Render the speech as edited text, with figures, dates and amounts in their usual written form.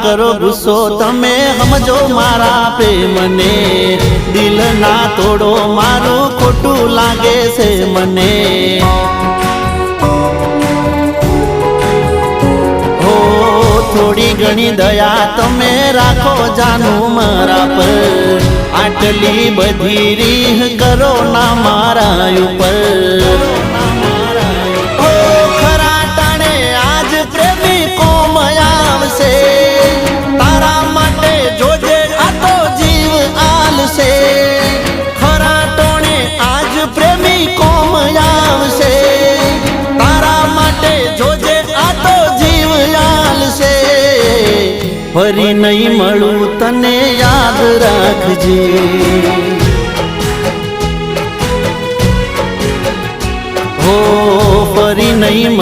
કરો ગુસ્સો તમે સમજો મારા પ્રેમને, દિલ ના તોડો મારું ખોટું લાગે છે મને। હો થોડી ઘણી દયા તમે રાખો જાનું મારા પર, આટલી બધી રીહ કરો ના મારા ઉપર। તારા માટે જોજે આ તો જીવ આલશે, ખરા ટોણે આજ પ્રેમી કોમ આવશે। તારા માટે જોજે આ તો જીવ આલશે, ફરી નહીં મળું તને યાદ રાખજે। હો ફરી નહીં